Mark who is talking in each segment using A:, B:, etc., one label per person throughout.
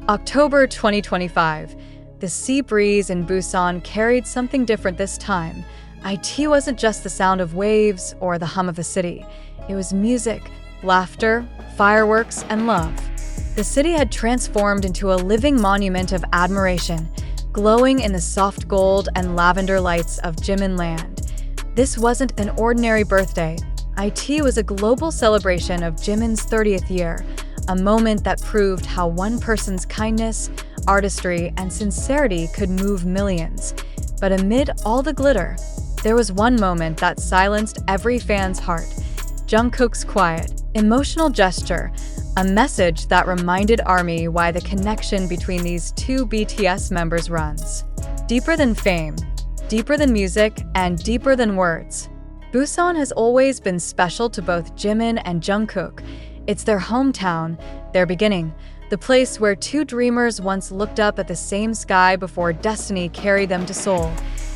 A: October 2025. The sea breeze in Busan carried something different this time. IT wasn't just the sound of waves or the hum of the city. It was music, laughter, fireworks, and love. The city had transformed into a living monument of admiration, glowing in the soft gold and lavender lights of Jimin land. This wasn't an ordinary birthday. IT was a global celebration of Jimin's 30th year, a moment that proved how one person's kindness, artistry, and sincerity could move millions. But amid all the glitter, there was one moment that silenced every fan's heart. Jungkook's quiet, emotional gesture, a message that reminded ARMY why the connection between these two BTS members runs deeper than fame, deeper than music, and deeper than words. Busan has always been special to both Jimin and Jungkook. It's their hometown, their beginning, the place where two dreamers once looked up at the same sky before destiny carried them to Seoul.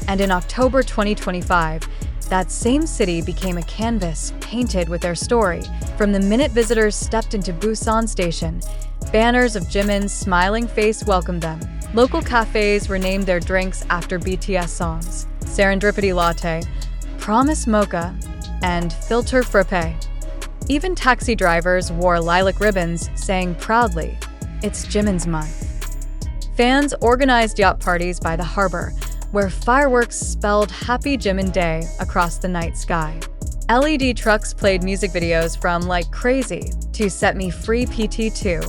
A: And in October 2025, that same city became a canvas painted with their story. From the minute visitors stepped into Busan Station, banners of Jimin's smiling face welcomed them. Local cafes renamed their drinks after BTS songs: Serendipity Latte, Promise Mocha, and Filter Frappe. Even taxi drivers wore lilac ribbons, saying proudly, "It's Jimin's month." Fans organized yacht parties by the harbor, where fireworks spelled Happy Jimin Day across the night sky. LED trucks played music videos from Like Crazy to Set Me Free PT2,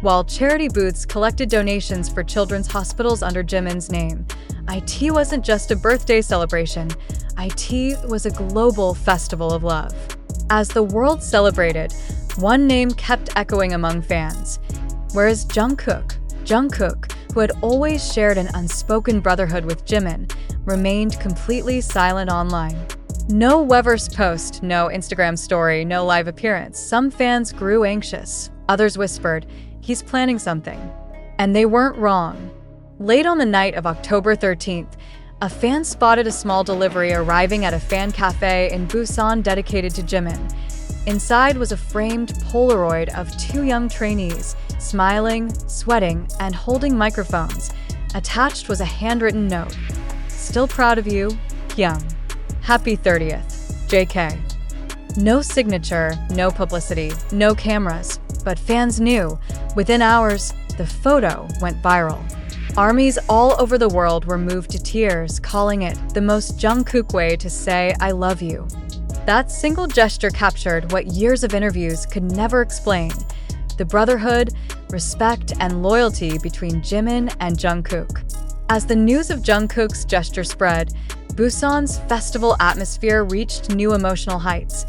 A: while charity booths collected donations for children's hospitals under Jimin's name. IT wasn't just a birthday celebration, IT was a global festival of love. As the world celebrated, one name kept echoing among fans. Whereas Jungkook, who had always shared an unspoken brotherhood with Jimin, remained completely silent online. No Weverse post, no Instagram story, no live appearance. Some fans grew anxious. Others whispered, "He's planning something." And they weren't wrong. Late on the night of October 13th, a fan spotted a small delivery arriving at a fan cafe in Busan dedicated to Jimin. Inside was a framed Polaroid of two young trainees, smiling, sweating, and holding microphones. Attached was a handwritten note. "Still proud of you, Hyung. Happy 30th, JK." No signature, no publicity, no cameras, but fans knew. Within hours, the photo went viral. ARMYs all over the world were moved to tears, calling it the most Jungkook way to say "I love you." That single gesture captured what years of interviews could never explain: the brotherhood, respect, and loyalty between Jimin and Jungkook. As the news of Jungkook's gesture spread, Busan's festival atmosphere reached new emotional heights.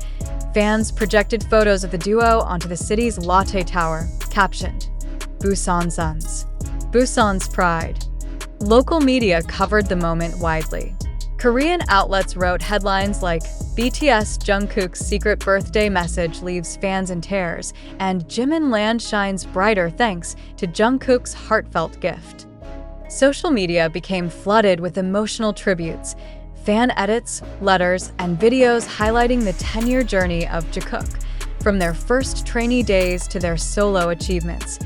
A: Fans projected photos of the duo onto the city's latte tower, captioned, "Busan Suns, Busan's pride." Local media covered the moment widely. Korean outlets wrote headlines like, "BTS Jungkook's secret birthday message leaves fans in tears," and "Jimin land shines brighter thanks to Jungkook's heartfelt gift." Social media became flooded with emotional tributes, fan edits, letters, and videos highlighting the 10-year journey of Jungkook, from their first trainee days to their solo achievements.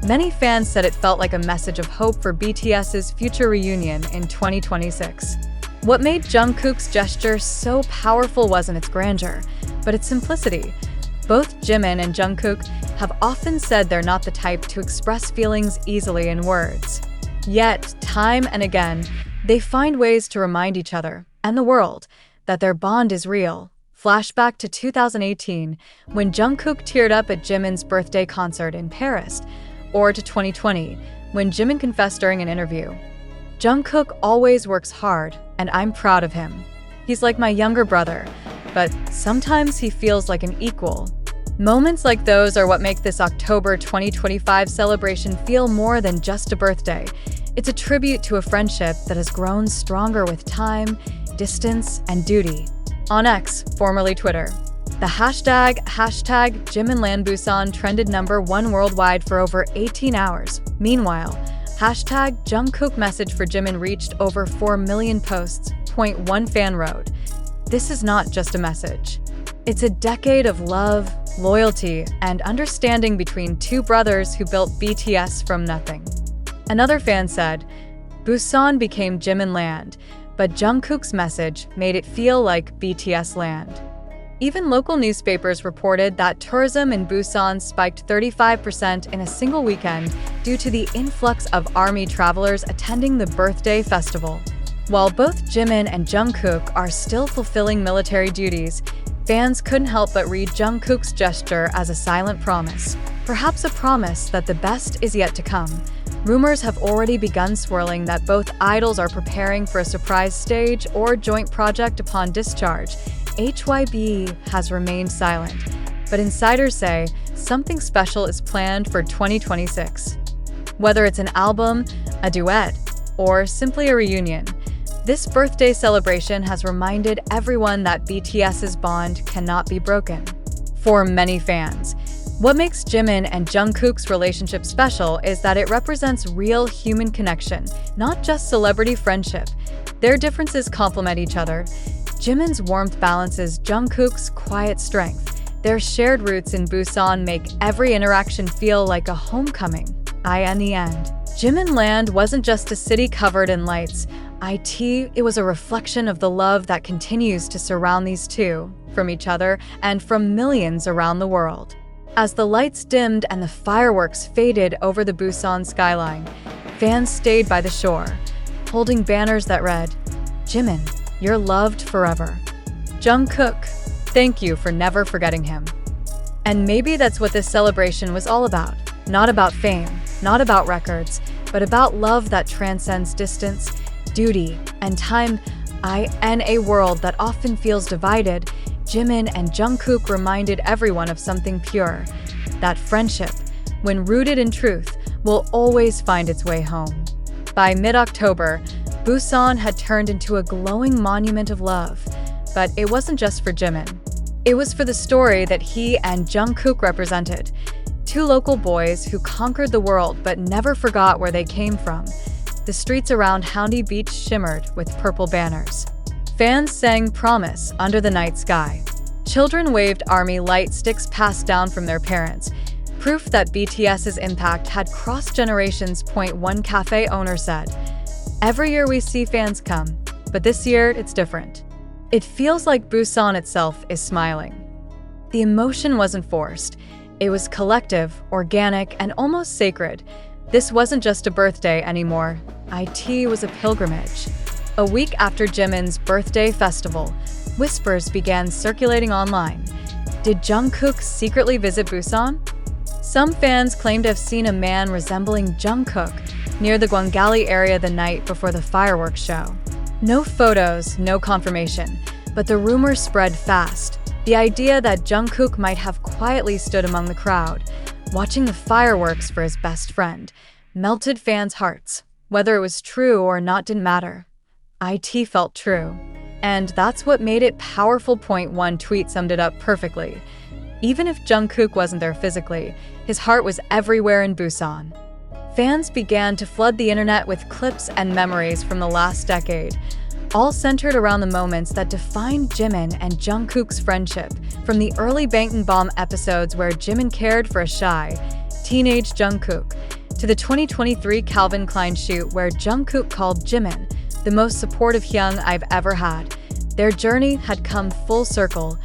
A: Many fans said it felt like a message of hope for BTS's future reunion in 2026. What made Jungkook's gesture so powerful wasn't its grandeur, but its simplicity. Both Jimin and Jungkook have often said they're not the type to express feelings easily in words. Yet, time and again, they find ways to remind each other, and the world, that their bond is real. Flashback to 2018, when Jungkook teared up at Jimin's birthday concert in Paris, or to 2020, when Jimin confessed during an interview, "Jungkook always works hard, and I'm proud of him. He's like my younger brother, but sometimes he feels like an equal." Moments like those are what make this October 2025 celebration feel more than just a birthday. It's a tribute to a friendship that has grown stronger with time, distance, and duty. On X, formerly Twitter, the hashtag JiminLandBusan trended #1 worldwide for over 18 hours. Meanwhile, hashtag Jungkook message for Jimin reached over 4 million posts. One fan wrote, "This is not just a message. It's a decade of love, loyalty, and understanding between two brothers who built BTS from nothing. Another fan said, "Busan became Jimin land, but Jungkook's message made it feel like BTS land." Even local newspapers reported that tourism in Busan spiked 35% in a single weekend due to the influx of ARMY travelers attending the birthday festival. While both Jimin and Jungkook are still fulfilling military duties, fans couldn't help but read Jungkook's gesture as a silent promise, perhaps a promise that the best is yet to come. Rumors have already begun swirling that both idols are preparing for a surprise stage or joint project upon discharge. HYB has remained silent, but insiders say something special is planned for 2026. Whether it's an album, a duet, or simply a reunion, this birthday celebration has reminded everyone that BTS's bond cannot be broken. For many fans, what makes Jimin and Jungkook's relationship special is that it represents real human connection, not just celebrity friendship. Their differences complement each other. Jimin's warmth balances Jungkook's quiet strength. Their shared roots in Busan make every interaction feel like a homecoming. In the end, Jimin Land wasn't just a city covered in lights. It was a reflection of the love that continues to surround these two, from each other and from millions around the world. As the lights dimmed and the fireworks faded over the Busan skyline, fans stayed by the shore, holding banners that read, "Jimin, you're loved forever. Jungkook, thank you for never forgetting him." And maybe that's what this celebration was all about. Not about fame, not about records, but about love that transcends distance, duty, and time. In a world that often feels divided, Jimin and Jungkook reminded everyone of something pure. That friendship, when rooted in truth, will always find its way home. By mid-October, Busan had turned into a glowing monument of love. But it wasn't just for Jimin. It was for the story that he and Jungkook represented. Two local boys who conquered the world but never forgot where they came from. The streets around Haeundae Beach shimmered with purple banners. Fans sang Promise under the night sky. Children waved ARMY light sticks passed down from their parents, proof that BTS's impact had crossed generations. One cafe owner said, "Every year we see fans come, but this year it's different. It feels like Busan itself is smiling." The emotion wasn't forced. It was collective, organic, and almost sacred. This wasn't just a birthday anymore. It was a pilgrimage. A week after Jimin's birthday festival, whispers began circulating online. Did Jungkook secretly visit Busan? Some fans claimed to have seen a man resembling Jungkook near the Gwangali area the night before the fireworks show. No photos, no confirmation, but the rumor spread fast. The idea that Jungkook might have quietly stood among the crowd, watching the fireworks for his best friend, melted fans' hearts. Whether it was true or not didn't matter. It felt true. And that's what made it powerful. One tweet summed it up perfectly. Even if Jungkook wasn't there physically, his heart was everywhere in Busan. Fans began to flood the internet with clips and memories from the last decade, all centered around the moments that defined Jimin and Jungkook's friendship, from the early Bangtan Bomb episodes where Jimin cared for a shy, teenage Jungkook, to the 2023 Calvin Klein shoot where Jungkook called Jimin the most supportive hyung I've ever had. Their journey had come full circle.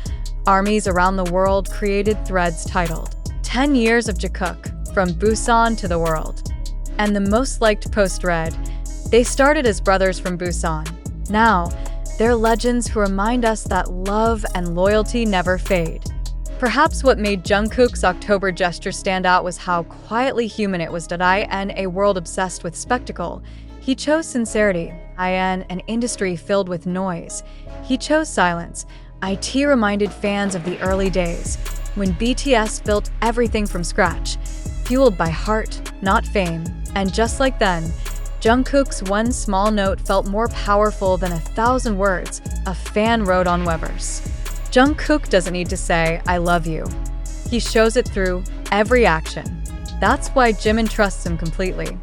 A: Armies around the world created threads titled 10 Years of Jungkook, from Busan to the World. And the most liked post read, "They started as brothers from Busan. Now, they're legends who remind us that love and loyalty never fade." Perhaps what made Jungkook's October gesture stand out was how quietly human it was. In a world obsessed with spectacle, he chose sincerity. In an industry filled with noise, he chose silence. It reminded fans of the early days, when BTS built everything from scratch, fueled by heart, not fame. And just like then, Jungkook's one small note felt more powerful than 1,000 words, a fan wrote on Weverse. Jungkook doesn't need to say, "I love you." He shows it through every action. That's why Jimin trusts him completely.